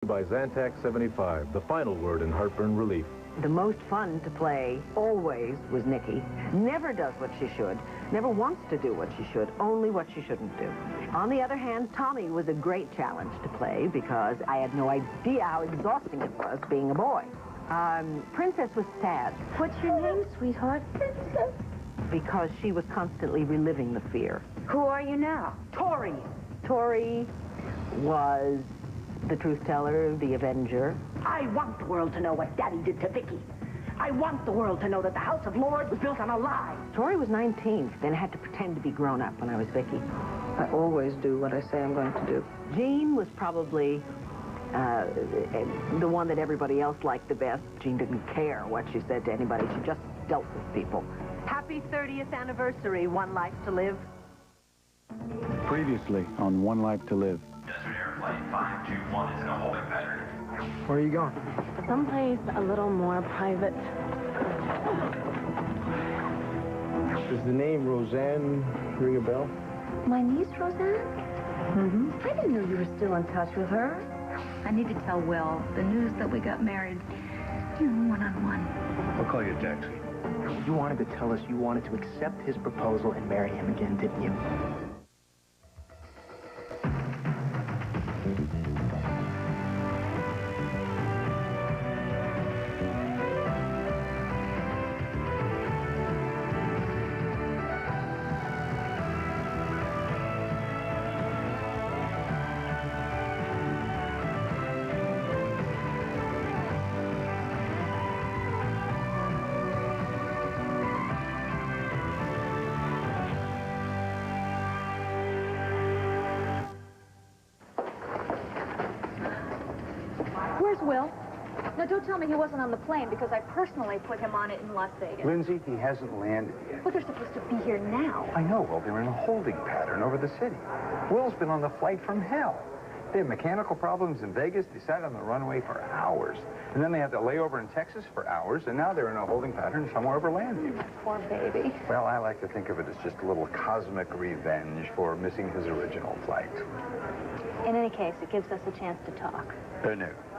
By Zantac 75, the final word in heartburn relief. The most fun to play always was Nikki. Never does what she should, never wants to do what she should, only what she shouldn't do. On the other hand, Tommy was a great challenge to play because I had no idea how exhausting it was being a boy. Princess was sad. What's your name, sweetheart? Princess. Because she was constantly reliving the fear. Who are you now? Tori. Tori was the truth teller, the avenger. I want the world to know what Daddy did to Vicky. I want the world to know that the House of Lords was built on a lie. Tori was 19, then had to pretend to be grown up when I was Vicky. I always do what I say I'm going to do. Jean was probably the one that everybody else liked the best. Jean didn't care what she said to anybody. She just dealt with people. Happy 30th anniversary, One Life to Live. Previously on One Life to Live. Desert Air Flight 521 is in a holding pattern. Where are you going? Someplace a little more private. Does the name Roseanne ring a bell? My niece, Roseanne? Mm-hmm. I didn't know you were still in touch with her. I need to tell Will the news that we got married, one-on-one. I'll call you a taxi. You wanted to tell us you wanted to accept his proposal and marry him again, didn't you? Where's Will? No, don't tell me he wasn't on the plane because I personally put him on it in Las Vegas. Lindsay, he hasn't landed yet. But they're supposed to be here now. I know. Well, they're in a holding pattern over the city. Will's been on the flight from hell. They had mechanical problems in Vegas. They sat on the runway for hours. And then they had to lay over in Texas for hours. And now they're in a holding pattern somewhere over landing. Poor baby. Well, I like to think of it as just a little cosmic revenge for missing his original flight. In any case, it gives us a chance to talk.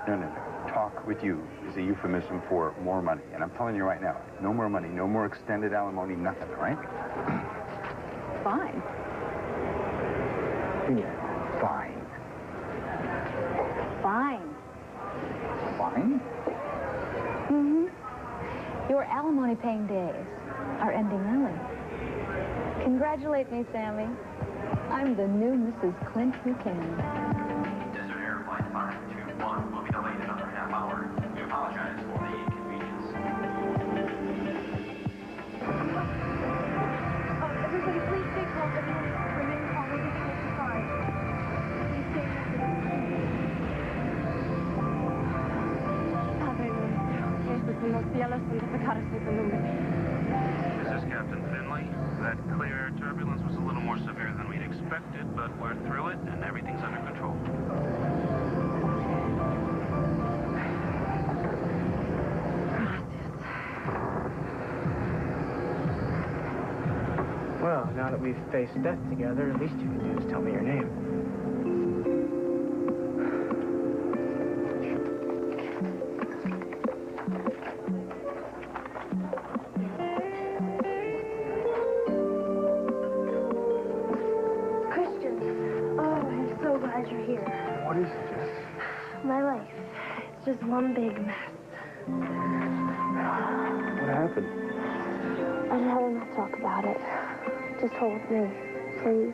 No. Talk with you is a euphemism for more money. And I'm telling you right now, no more money, no more extended alimony, nothing, right? Fine. Yeah, fine. Fine. Fine? Mm-hmm. Your alimony-paying days are ending early. Congratulate me, Sammy. I'm the new Mrs. Clint Buchanan. Desert Air Flight 521 will be delayed another half hour. We apologize for the inconvenience. Everybody, please stay calm. Everyone remain calm. Everything will be fine. Please stay This is Captain Finley. That clear air turbulence was a little more severe than we'd expected, but we're through it and everything's under control. Well, now that we've faced death together, at least you can do is tell me your name. You're here. What is it, Jess? My life. It's just one big mess. What happened? I'd rather not talk about it. Just hold me, please.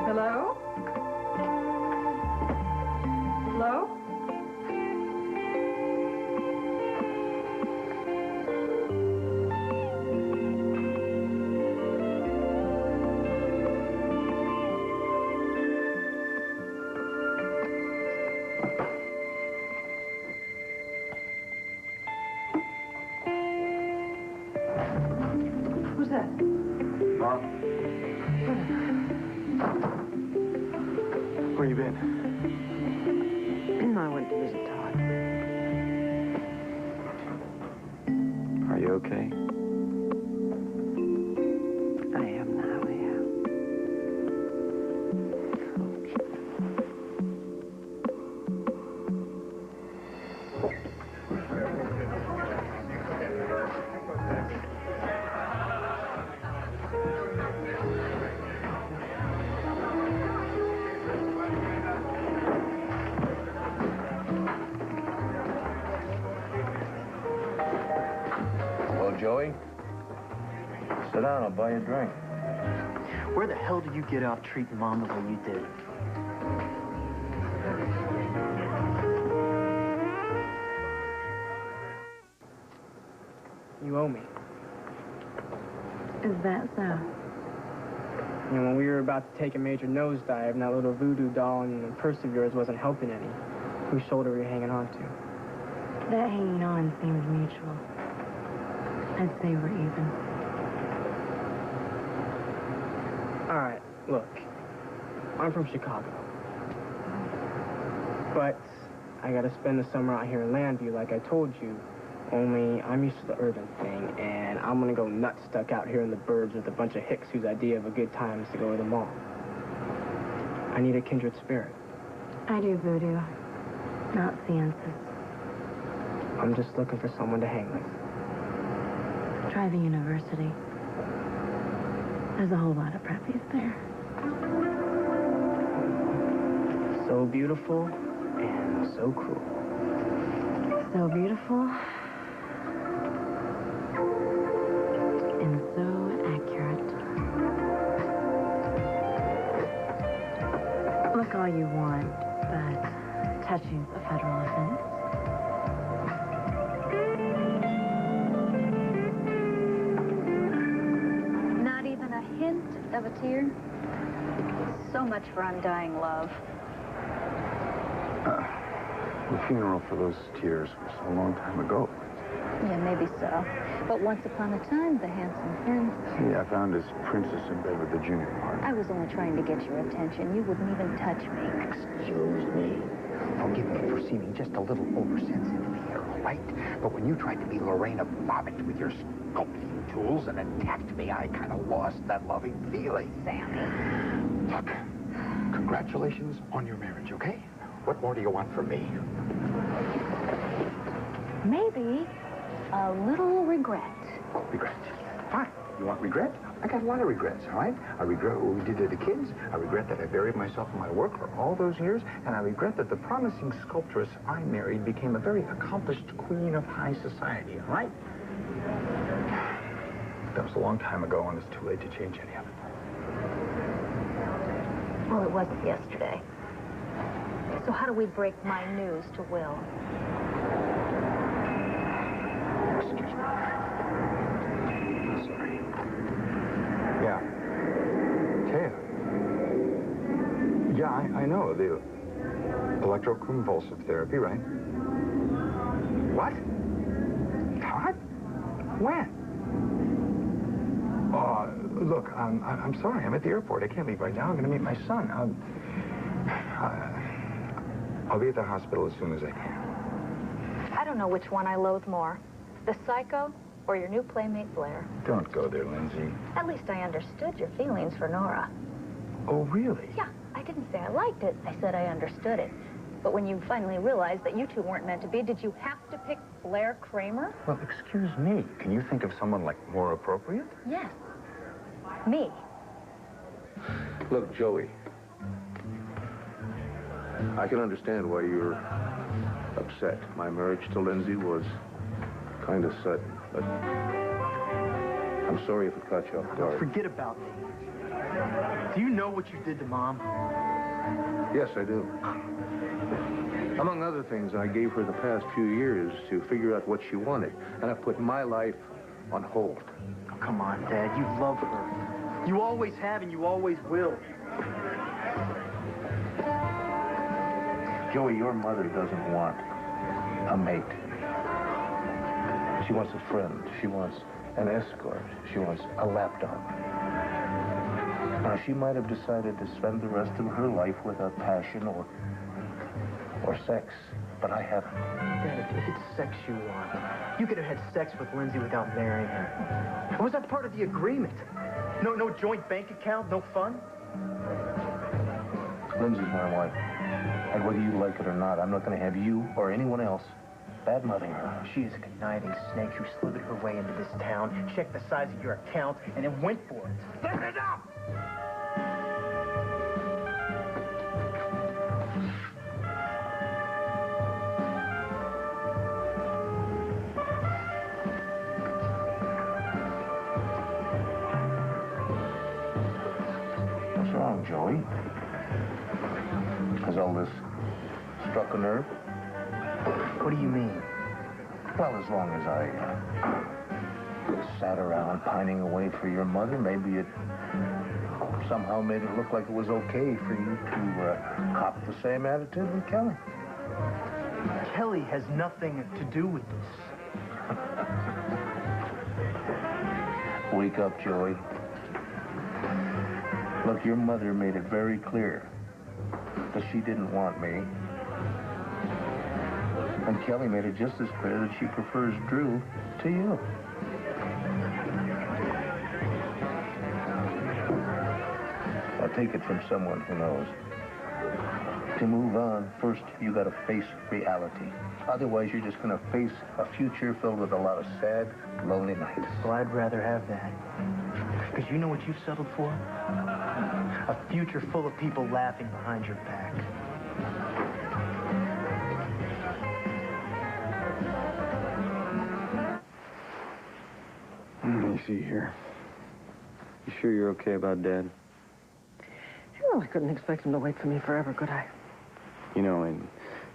Hello? Hello? went to visit Todd. Are you okay? I am now, yeah. Well, Joey, sit down. I'll buy you a drink. Where the hell did you get off treating Mom the way you did? You owe me. Is that so? You know, when we were about to take a major nosedive, and that little voodoo doll and the purse of yours wasn't helping any, whose shoulder were you hanging on to? That hanging on seems mutual. I'd say we're even. All right, look. I'm from Chicago. But I gotta spend the summer out here in Landview like I told you. Only I'm used to the urban thing, and I'm gonna go nuts stuck out here in the burbs with a bunch of hicks whose idea of a good time is to go to the mall. I need a kindred spirit. I do voodoo, not seances. I'm just looking for someone to hang with. Try the university. There's a whole lot of preppies there. So beautiful and so cruel. So beautiful. And so accurate. Look all you want, but touching's a federal offense. Not even a hint of a tear? So much for undying love. The funeral for those tears was a long time ago. Yeah, maybe so. But once upon a time, the handsome prince... See, I found his princess in bed with the junior part. I was only trying to get your attention. You wouldn't even touch me. Excuse me. Forgive me for seeming just a little oversensitive here, all right? But when you tried to be Lorena Bobbitt with your sculpting tools and attacked me, I kind of lost that loving feeling. Sammy. Look, congratulations on your marriage, okay? What more do you want from me? Maybe a little regret. Regret. Fine. You want regret? I got a lot of regrets, all right? I regret what we did to the kids. I regret that I buried myself in my work for all those years. And I regret that the promising sculptress I married became a very accomplished queen of high society, all right? That was a long time ago, and it's too late to change any of it. Well, it wasn't yesterday. So how do we break my news to Will? Excuse me. Sorry. Yeah. Taya. Yeah, I know. The electroconvulsive therapy, right? What? Todd? When? Look, I'm sorry. I'm at the airport. I can't leave right now. I'm going to meet my son. I'll be at the hospital as soon as I can. I don't know which one I loathe more. The psycho or your new playmate Blair. Don't go there, Lindsay. At least I understood your feelings for Nora. Oh, really? Yeah, I didn't say I liked it. I said I understood it. But when you finally realized that you two weren't meant to be, did you have to pick Blair Kramer? Well, excuse me. Can you think of someone, like, more appropriate? Yes. Me. Look, Joey, I can understand why you're upset. My marriage to Lindsay was kind of sudden, but I'm sorry if it caught you off guard. Forget about me. Do you know what you did to Mom? Yes, I do. Among other things, I gave her the past few years to figure out what she wanted, and I put my life on hold. Oh, come on, Dad. You love her. You always have and you always will. Joey, your mother doesn't want a mate. She wants a friend. She wants an escort. She wants a lapdog. Now, she might have decided to spend the rest of her life with a passion or or sex, but I haven't. Dad, if it's sex you want, you could have had sex with Lindsay without marrying her. Was that part of the agreement? No joint bank account, no fun? Lindsay's my wife. And whether you like it or not, I'm not going to have you or anyone else bad-mouthing her. She is a conniving snake who slithered her way into this town, checked the size of your account, and then went for it. Set it up! What's wrong, Joey? Has all this struck a nerve? What do you mean? Well, as long as I sat around pining away for your mother, maybe it somehow made it look like it was okay for you to cop the same attitude with Kelly. Kelly has nothing to do with this. Wake up, Joey. Look, your mother made it very clear that she didn't want me. And Kelly made it just as clear that she prefers Drew to you. I'll take it from someone who knows. To move on, first you gotta face reality. Otherwise, you're just gonna face a future filled with a lot of sad, lonely nights. Well, I'd rather have that. Because you know what you've settled for? A future full of people laughing behind your back. Let me see here. You sure you're okay about Dad? Well, I couldn't expect him to wait for me forever, could I? You know, in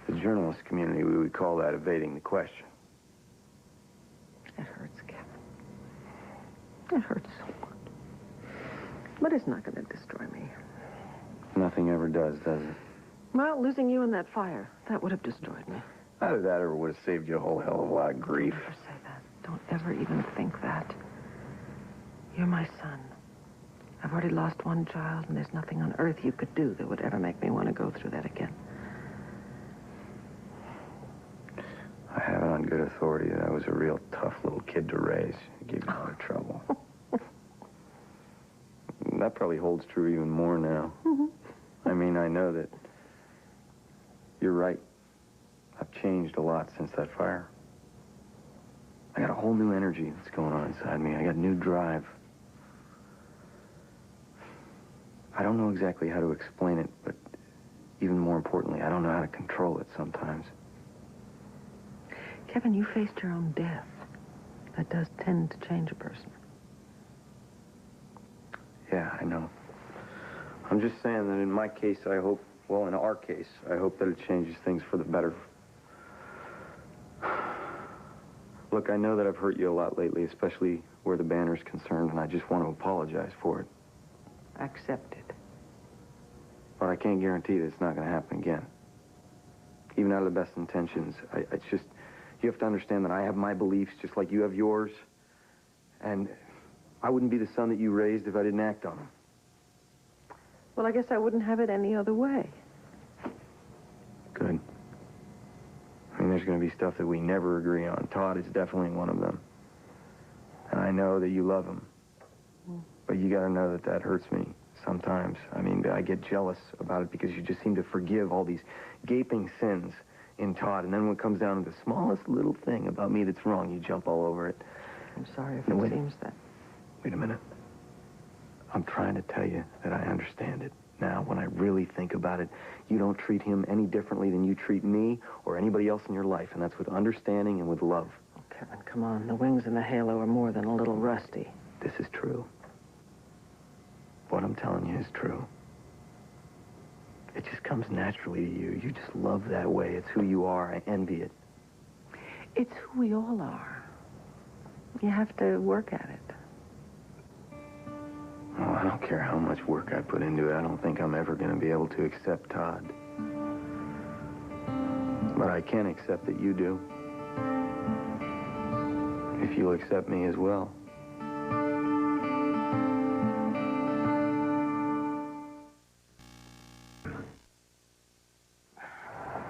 the journalist community, we would call that evading the question. It hurts, Kevin. It hurts so much. But it's not going to destroy me. Nothing ever does it? Well, losing you in that fire, that would have destroyed me. Either that or would have saved you a whole hell of a lot of grief. Don't ever say that. Don't ever even think that. You're my son. I've already lost one child, and there's nothing on earth you could do that would ever make me want to go through that again. I have it on good authority that I was a real tough little kid to raise. It gave me a lot of trouble. That probably holds true even more now. I mean, I know that you're right. I've changed a lot since that fire. I got a whole new energy that's going on inside me. I got new drive. I don't know exactly how to explain it, but even more importantly, I don't know how to control it sometimes. Kevin, you faced your own death. That does tend to change a person. Yeah, I know. I'm just saying that in my case, I hope, well, in our case, I hope that it changes things for the better. Look, I know that I've hurt you a lot lately, especially where the banner's concerned, and I just want to apologize for it. Accept it. But I can't guarantee that it's not going to happen again. Even out of the best intentions, it's just, you have to understand that I have my beliefs just like you have yours, and I wouldn't be the son that you raised if I didn't act on them. Well, I guess I wouldn't have it any other way. Good. I mean, there's going to be stuff that we never agree on. Todd is definitely one of them. And I know that you love him. But you got to know that that hurts me sometimes. I mean, I get jealous about it because you just seem to forgive all these gaping sins in Todd. And then when it comes down to the smallest little thing about me that's wrong, you jump all over it. I'm sorry if No, it wait. seems that. Wait a minute. I'm trying to tell you that I understand it. Now, when I really think about it, you don't treat him any differently than you treat me or anybody else in your life, and that's with understanding and with love. Oh, Kevin, come on. The wings and the halo are more than a little rusty. This is true. What I'm telling you is true. It just comes naturally to you. You just love that way. It's who you are. I envy it. It's who we all are. You have to work at it. Oh, I don't care how much work I put into it. I don't think I'm ever going to be able to accept Todd. But I can accept that you do. If you'll accept me as well.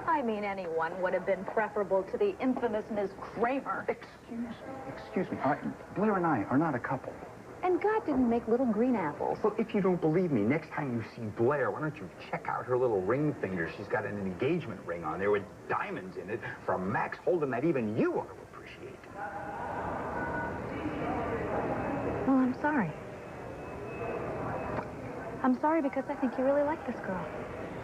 I mean, anyone would have been preferable to the infamous Miss Kramer. Excuse me. Blair and I are not a couple. And God didn't make little green apples. Well, if you don't believe me, next time you see Blair, why don't you check out her little ring finger? She's got an engagement ring on there with diamonds in it from Max Holden that even you ought to appreciate. Well, I'm sorry. I'm sorry because I think you really like this girl.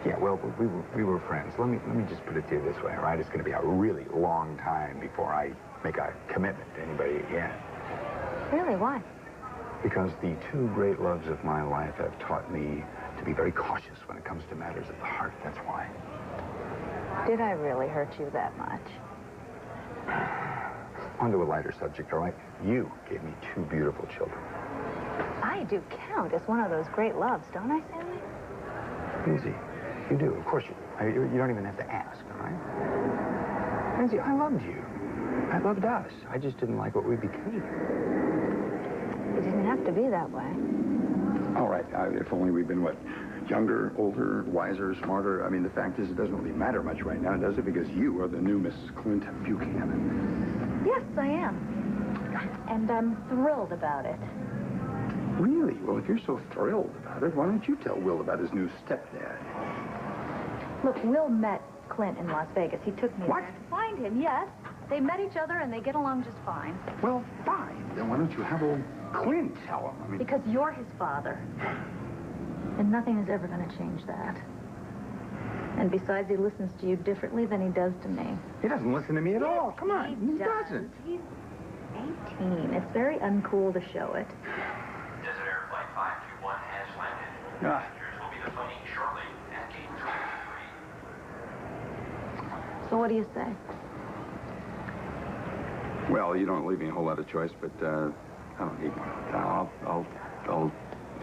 Yeah, well, we were friends. Let me just put it to you this way, all right? It's going to be a really long time before I make a commitment to anybody again. Really? Why? Because the two great loves of my life have taught me to be very cautious when it comes to matters of the heart. That's why. Did I really hurt you that much? On to a lighter subject, all right? You gave me two beautiful children. I do count as one of those great loves, don't I, Sammy? Lindsay, you do. Of course you do. You don't even have to ask, all right? Lindsay, I loved you. I loved us. I just didn't like what we became. It didn't have to be that way. All right, if only we'd been, what, younger, older, wiser, smarter. I mean, the fact is it doesn't really matter much right now, does it? Because you are the new Mrs. Clint Buchanan. Yes, I am. And I'm thrilled about it. Really? Well, if you're so thrilled about it, why don't you tell Will about his new stepdad? Look, Will met Clint in Las Vegas. He took me there to find him, yes. They met each other and they get along just fine. Well, fine. Then why don't you have old Clint tell him? I mean... Because you're his father. And nothing is ever going to change that. And besides, he listens to you differently than he does to me. He doesn't listen to me at all. Come on. He doesn't. He's 18. It's very uncool to show it. Desert Air Flight 521 has landed. Passengers will be departing shortly at gate 3. So what do you say? Well, you don't leave me a whole lot of choice, but I don't need one. I'll tell him.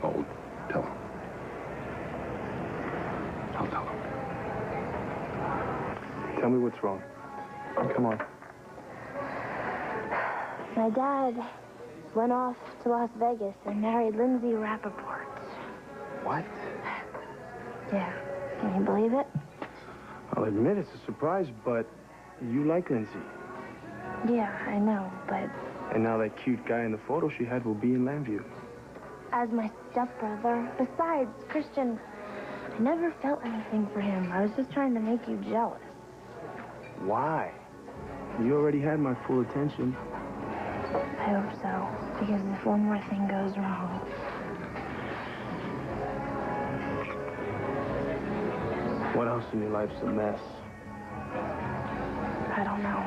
I'll tell him. Tell me what's wrong. Come on. My dad went off to Las Vegas and married Lindsay Rappaport. What? Yeah. Can you believe it? I'll admit it's a surprise, but you like Lindsay. Yeah, I know, but And now that cute guy in the photo she had will be in Lambview. as my stepbrother, besides, Christian, I never felt anything for him. I was just trying to make you jealous. Why? You already had my full attention. I hope so, because if one more thing goes wrong... What else in your life's a mess? I don't know.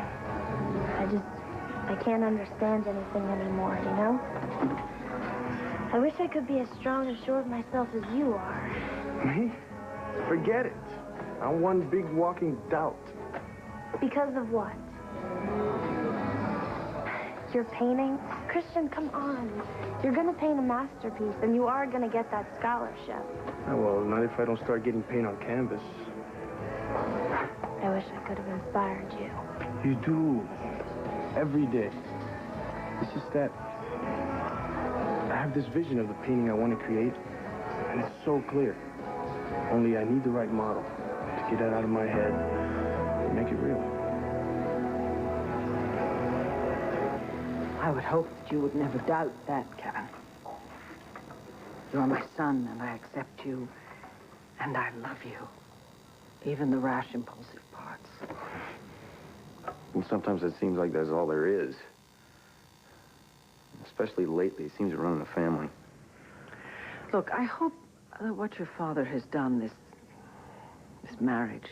I can't understand anything anymore, you know? I wish I could be as strong and sure of myself as you are. Me? Forget it. I'm one big walking doubt. Because of what? Your painting? Christian, come on. You're gonna paint a masterpiece, and you are gonna get that scholarship. Oh, well, not if I don't start getting paint on canvas. I wish I could have inspired you. You do. Every day. It's just that I have this vision of the painting I want to create, and it's so clear. Only I need the right model to get that out of my head and make it real. I would hope that you would never doubt that, Kevin. You're my son, and I accept you, and I love you. Even the rash, impulsive parts. And sometimes it seems like that's all there is. Especially lately, it seems to run in the family. Look, I hope that what your father has done, this marriage,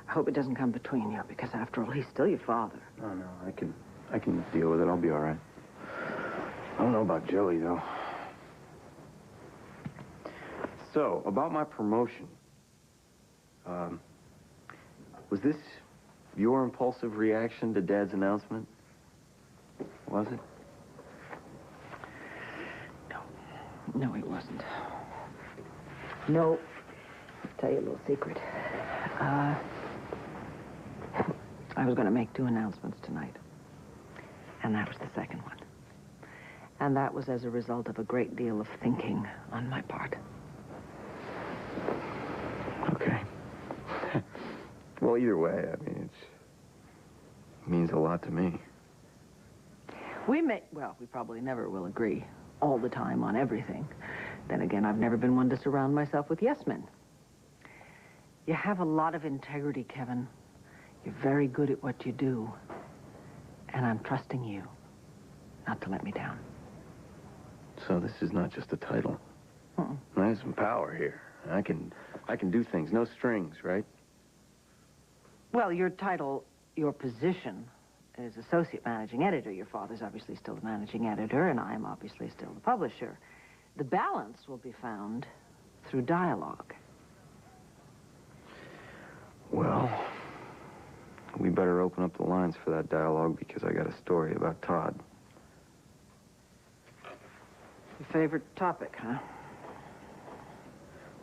I hope it doesn't come between you, because after all, he's still your father. Oh, no, I can deal with it. I'll be all right. I don't know about Joey, though. So, about my promotion. Was this your impulsive reaction to Dad's announcement? Was it? No, it wasn't. No. I'll tell you a little secret. I was going to make 2 announcements tonight. And that was the second one. And that was as a result of a great deal of thinking on my part. Okay. Well, either way, I mean, it means a lot to me. Well, we probably never will agree all the time on everything. Then again, I've never been one to surround myself with yes men. You have a lot of integrity, Kevin. You're very good at what you do. And I'm trusting you not to let me down. So this is not just a title. I have some power here. I can do things, no strings, right? Well, your title, your position is associate managing editor. Your father's obviously still the managing editor, and I'm obviously still the publisher. The balance will be found through dialogue. Well, we better open up the lines for that dialogue because I got a story about Todd. Your favorite topic, huh?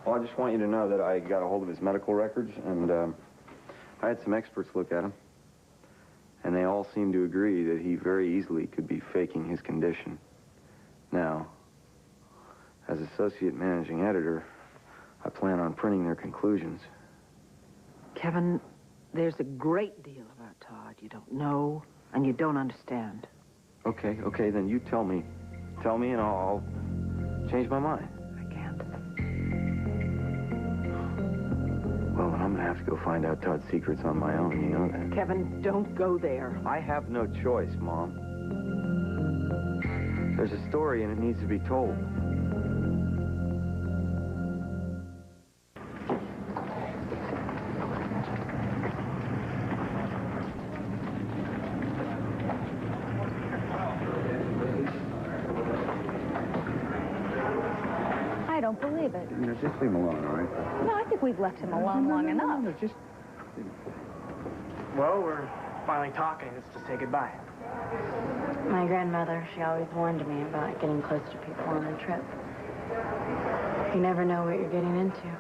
Well, I just want you to know that I got a hold of his medical records, and I had some experts look at him. And they all seem to agree that he very easily could be faking his condition. Now, as associate managing editor, I plan on printing their conclusions. Kevin, there's a great deal about Todd you don't know and you don't understand. Okay, then you tell me. Tell me and I'll change my mind. I can't. Well, then I'm gonna have to go find out Todd's secrets on my own, you know that. Kevin, don't go there. I have no choice, Mom. There's a story and it needs to be told. I don't believe it. You know, just leave him alone, all right? No, I think we've left him alone long enough. No, just... Well, we're finally talking. It's to say goodbye. My grandmother, she always warned me about getting close to people on a trip. You never know what you're getting into.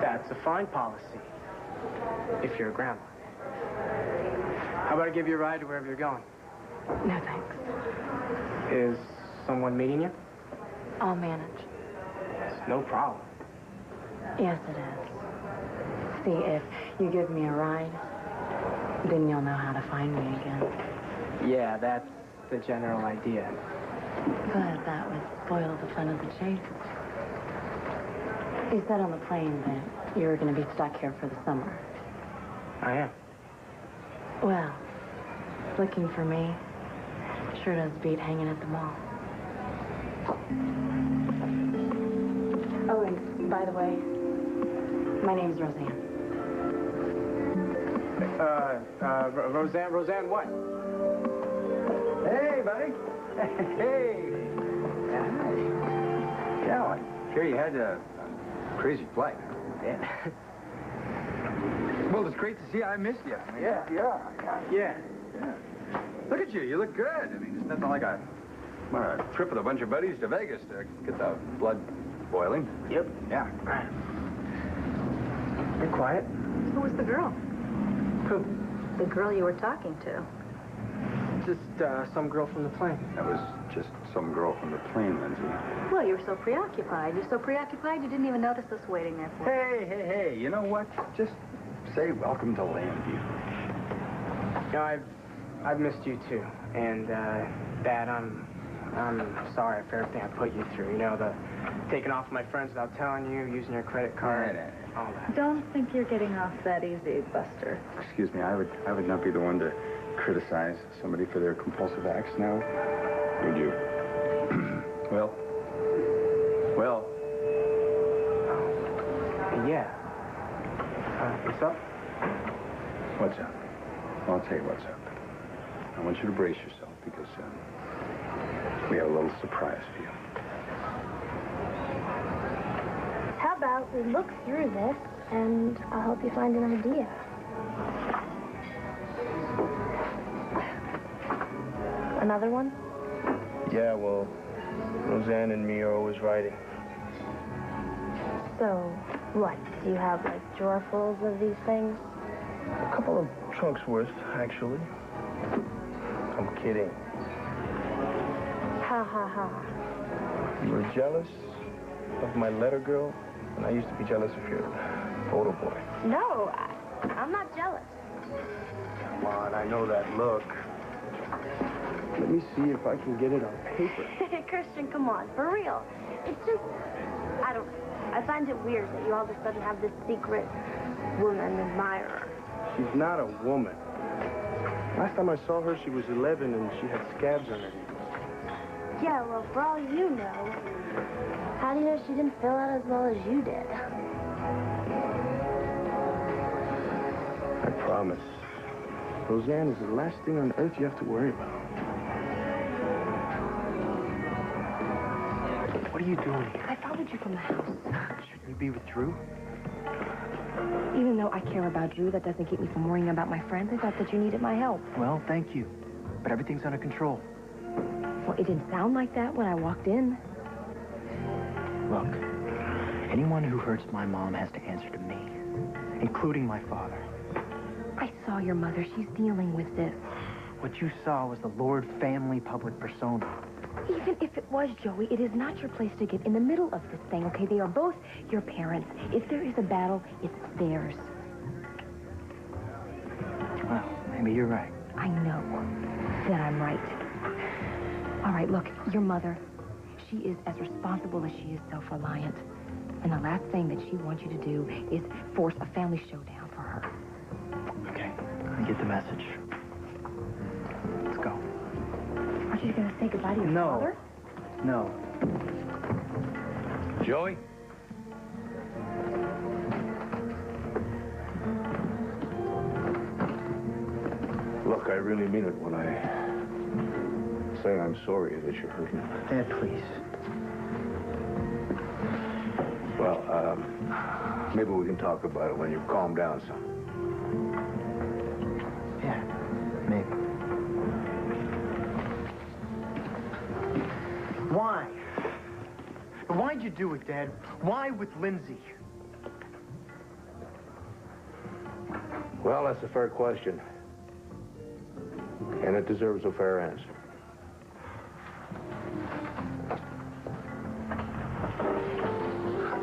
That's a fine policy. If you're a grandma. How about I give you a ride to wherever you're going? No, thanks. Is someone meeting you? I'll manage. It's no problem. Yes, it is. See, if you give me a ride, then you'll know how to find me again. Yeah, that's the general idea. But that would spoil the fun of the chase. You said on the plane that you were going to be stuck here for the summer. I am. Well, looking for me sure does beat hanging at the mall. Oh, and by the way, my name's Roseanne. Roseanne what? Hey, buddy. Hey. Yeah, I hear you had a crazy flight. Yeah. Well, it's great to see you. I missed you. I mean, Yeah. Look at you. You look good. I mean, it's nothing like a trip with a bunch of buddies to Vegas to get the blood boiling. Yep. Yeah. You're quiet. Who was the girl? Who? The girl you were talking to. Just some girl from the plane. That was just some girl from the plane, Lindsay. Well, you were so preoccupied. You're so preoccupied you didn't even notice us waiting there for you. Hey, you know what? Just say welcome to Landview. You know, I've missed you too. And, Dad, I'm sorry for everything I put you through. You know, the taking off my friends without telling you, using your credit card, all that. Don't think you're getting off that easy, Buster. Excuse me, I would not be the one to criticize somebody for their compulsive acts now, would you? Well. Yeah. What's up? What's up? Well, I'll tell you what's up. I want you to brace yourself because we have a little surprise for you. How about we look through this, and I'll help you find an idea. Another one? Yeah, well, Roseanne and me are always writing. So, what? Do you have, like, drawerfuls of these things? A couple of trunks worth, actually. I'm kidding. Ha ha ha. You were jealous of my letter girl, and I used to be jealous of your Older boy. No, I'm not jealous. Come on, I know that look. Let me see if I can get it on paper. Christian, come on, for real. It's just, I don't know. I find it weird that you all of a sudden have this secret woman admirer. She's not a woman. Last time I saw her, she was 11 and she had scabs on her knees. Yeah, well, for all you know, how do you know she didn't fill out as well as you did? I promise. Roseanne is the last thing on earth you have to worry about. What are you doing here? I followed you from the house. Shouldn't you be with Drew? Even though I care about Drew, that doesn't keep me from worrying about my friends. I thought that you needed my help. Well, thank you. But everything's under control. Well, it didn't sound like that when I walked in. Look, anyone who hurts my mom has to answer to me, including my father. I saw your mother. She's dealing with this. What you saw was the Lord family public persona. Even if it was, Joey, it is not your place to get in the middle of this thing, okay? They are both your parents. If there is a battle, it's theirs. Well, maybe you're right. I know that I'm right. All right, look, your mother, she is as responsible as she is self-reliant. And the last thing that she wants you to do is force a family showdown for her. Okay, I get the message. Let's go. Aren't you going to say goodbye to your father? No. Joey? Look, I really mean it when I say I'm sorry that you're hurting. Dad, please. Well, maybe we can talk about it when you've calmed down some. Yeah, maybe. Why? Why'd you do it, Dad? Why with Lindsay? Well, that's a fair question. And it deserves a fair answer.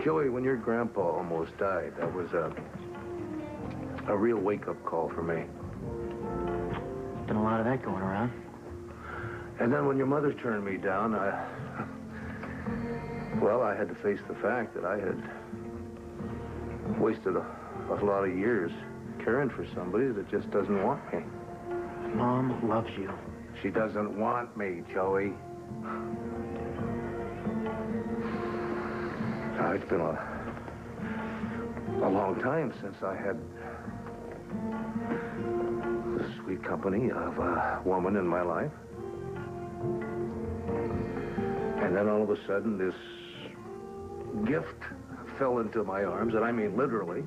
Joey, when your grandpa almost died, that was a real wake-up call for me. Been a lot of that going around. And then when your mother turned me down, well, I had to face the fact that I had wasted a lot of years caring for somebody that just doesn't want me. Mom loves you. She doesn't want me, Joey. Now, it's been a long time since I had the sweet company of a woman in my life. And then all of a sudden, this gift fell into my arms, and I mean literally.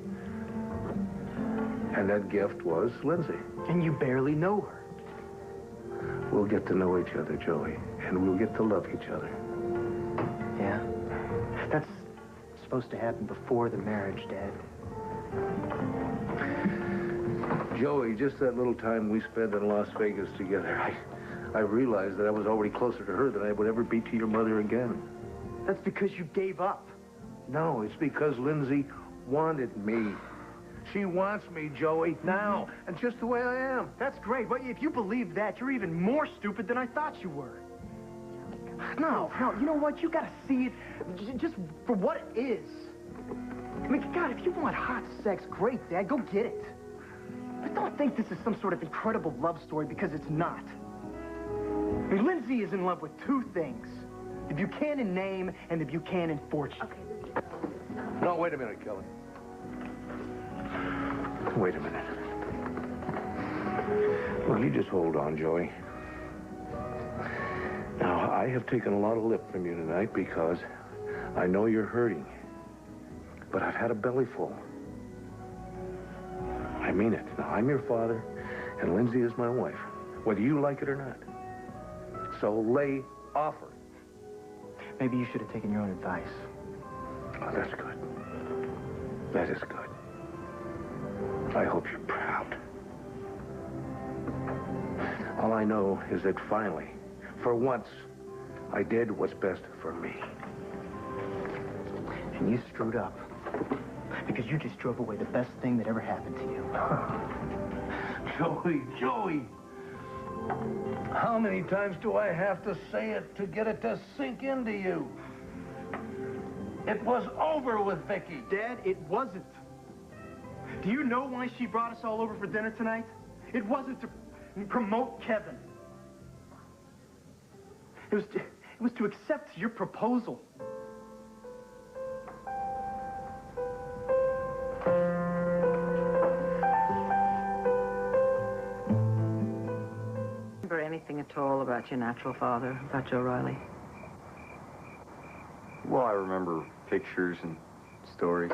And that gift was Lindsay. And you barely know her. We'll get to know each other, Joey, and we'll get to love each other. Yeah? That's supposed to happen before the marriage, Dad. Joey, just that little time we spent in Las Vegas together, I realized that I was already closer to her than I would ever be to your mother again. That's because you gave up. No, it's because Lindsay wanted me. She wants me, Joey, now, and just the way I am. That's great, but if you believe that, you're even more stupid than I thought you were. No, you know what? You gotta see it just for what it is. I mean, God, if you want hot sex, great, Dad, go get it. But don't think this is some sort of incredible love story, because it's not. I mean, Lindsay is in love with two things. The Buchanan name and the Buchanan fortune. Okay. No, wait a minute, Kelly. Wait a minute. Well, you just hold on, Joey. Now, I have taken a lot of lip from you tonight because I know you're hurting. But I've had a belly full. I mean it. Now, I'm your father, and Lindsay is my wife, whether you like it or not. So lay off her. Maybe you should have taken your own advice. Oh, that's good. That is good. I hope you're proud. All I know is that finally, for once, I did what's best for me. And you screwed up. Because you just drove away the best thing that ever happened to you. Joey. How many times do I have to say it to get it to sink into you? It was over with Vicky. Dad, it wasn't. Do you know why she brought us all over for dinner tonight? It wasn't to promote Kevin. It was to accept your proposal. Remember anything at all about your natural father, about Joe Riley? Well, I remember pictures and stories.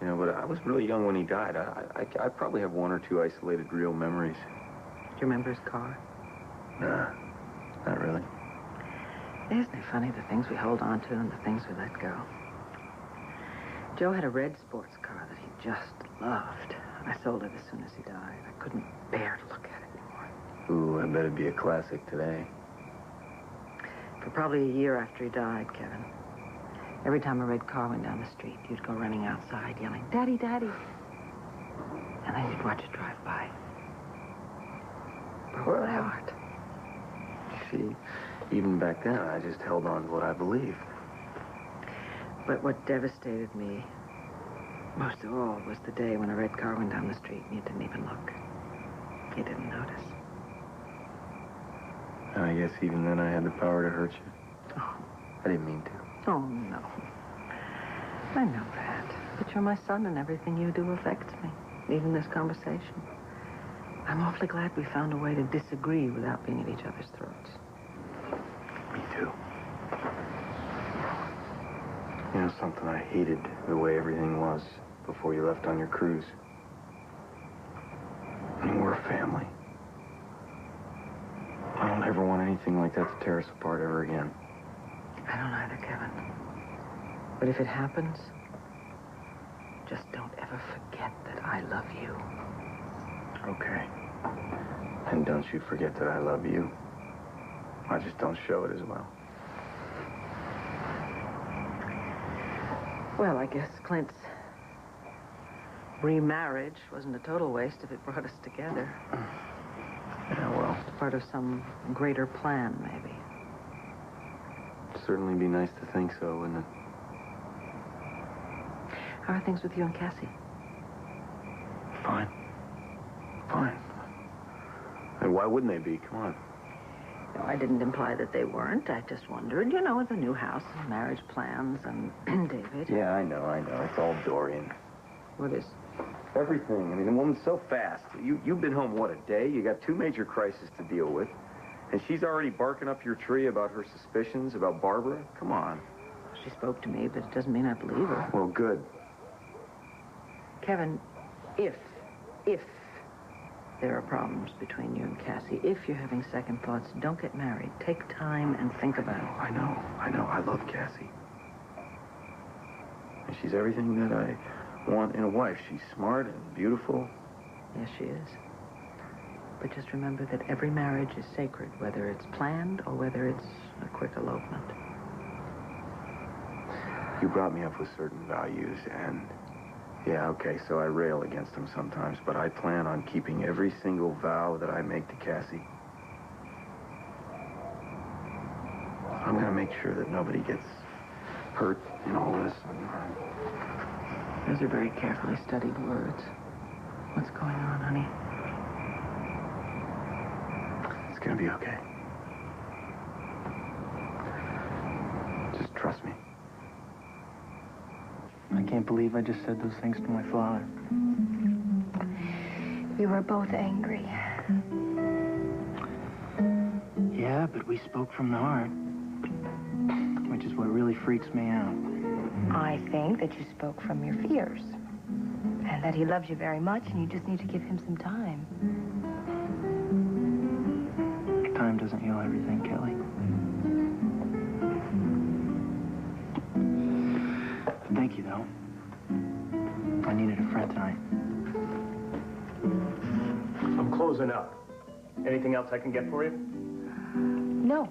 You know, but I was really young when he died. I probably have one or two isolated real memories. Do you remember his car? Nah, not really. Isn't it funny, the things we hold on to and the things we let go? Joe had a red sports car that he just loved. I sold it as soon as he died. I couldn't bear to look at it anymore. Ooh, I bet it'd be a classic today. For probably a year after he died, Kevin, every time a red car went down the street, you'd go running outside yelling, "Daddy, Daddy." And then you'd watch it drive by. Broke my heart. See, even back then, I just held on to what I believed. But what devastated me most of all was the day when a red car went down the street and you didn't even look. You didn't notice. And I guess even then I had the power to hurt you. Oh. I didn't mean to. Oh, no. I know that. But you're my son and everything you do affects me. Even this conversation. I'm awfully glad we found a way to disagree without being at each other's throats. Me too. You know something, I hated the way everything was before you left on your cruise. And we're a family. I don't ever want anything like that to tear us apart ever again. I don't either, Kevin. But if it happens, just don't ever forget that I love you. Okay. And don't you forget that I love you. I just don't show it as well. Well, I guess Clint's remarriage wasn't a total waste if it brought us together. Yeah, well. Part of some greater plan, maybe. It'd certainly be nice to think so, wouldn't it? How are things with you and Cassie? Fine. Fine. And why wouldn't they be? Come on. No, I didn't imply that they weren't. I just wondered, you know, with the new house and marriage plans and David. Yeah, I know. It's all Dorian. What is? Everything. I mean, the woman's so fast. You've been home, what, a day? You got 2 major crises to deal with. And she's already barking up your tree about her suspicions about Barbara? Come on. She spoke to me, but it doesn't mean I believe her. Well, good. Kevin, if there are problems between you and Cassie, if you're having second thoughts, don't get married. Take time and think about it. I know. I love Cassie. And she's everything that I want in a wife. She's smart and beautiful. Yes, she is. But just remember that every marriage is sacred, whether it's planned or whether it's a quick elopement. You brought me up with certain values, and yeah, okay, so I rail against them sometimes, but I plan on keeping every single vow that I make to Cassie. I'm gonna make sure that nobody gets hurt in all this. Those are very carefully studied words. What's going on, honey? It's gonna be okay. Just trust me. I can't believe I just said those things to my father. We were both angry. Yeah, but we spoke from the heart, which is what really freaks me out. I think that you spoke from your fears. And that he loves you very much, and you just need to give him some time. Time doesn't heal everything, Kelly. Thank you, though. I needed a friend tonight. I'm closing up. Anything else I can get for you? No.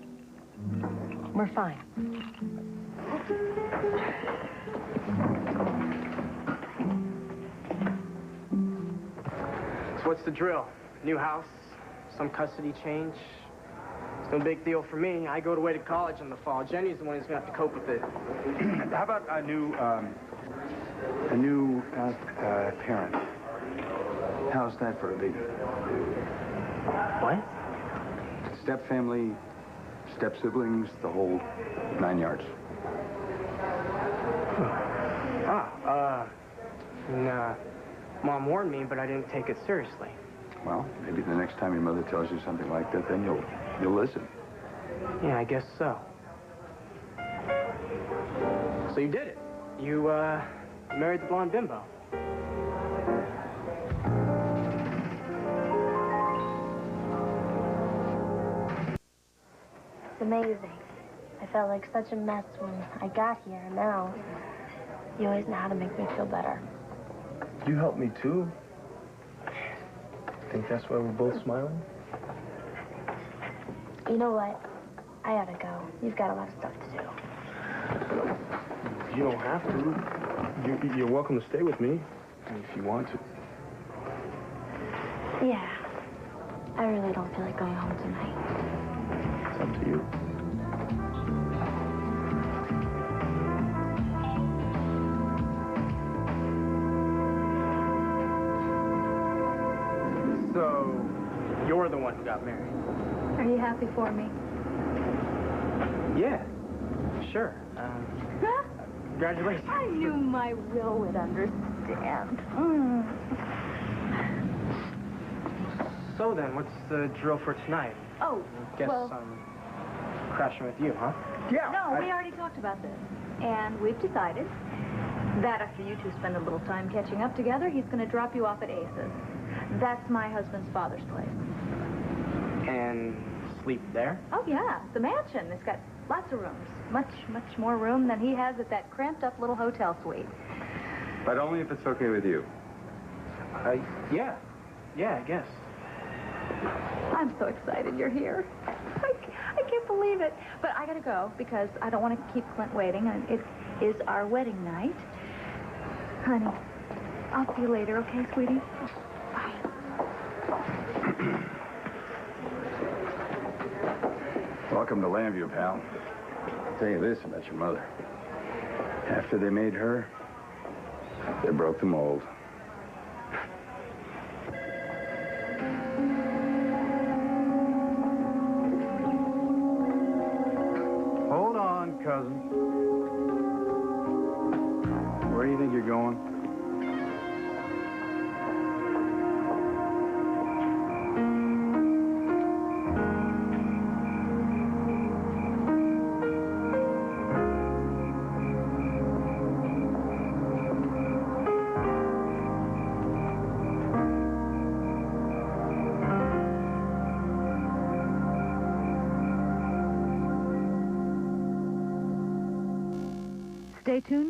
We're fine. So what's the drill? New house? Some custody change? It's no big deal for me. I go away to college in the fall. Jenny's the one who's going to have to cope with it. How about a new parent? How's that for a baby? What? Step family, step siblings, the whole 9 yards. Mom warned me, but I didn't take it seriously. Well, maybe the next time your mother tells you something like that, then you'll listen. Yeah, I guess so. So you did it. You married the blonde bimbo. It's amazing. I felt like such a mess when I got here, and now you always know how to make me feel better. You helped me, too. Think that's why we're both smiling? You know what? I gotta go. You've got a lot of stuff to do. You don't have to. You're welcome to stay with me if you want to. Yeah. I really don't feel like going home tonight. It's up to you. So, you're the one who got married? Are you happy for me? Yeah, sure. Congratulations. I knew my Will would understand. So then, what's the drill for tonight? Oh, Guess well... I'm crashing with you, huh? Yeah. No, we already talked about this. And we've decided that after you two spend a little time catching up together, he's going to drop you off at Ace's. That's my husband's father's place. And sleep there? Oh, yeah. The mansion. It's got lots of rooms. Much, much more room than he has at that cramped-up little hotel suite. But only if it's okay with you. Yeah. Yeah, I guess. I'm so excited you're here. I can't believe it. But I gotta go because I don't want to keep Clint waiting. And it is our wedding night. Honey, I'll see you later, okay, sweetie? Bye. Welcome to Lambview, pal. I'll tell you this about your mother. After they made her, they broke the mold. Hold on, cousin. Where do you think you're going? Stay tuned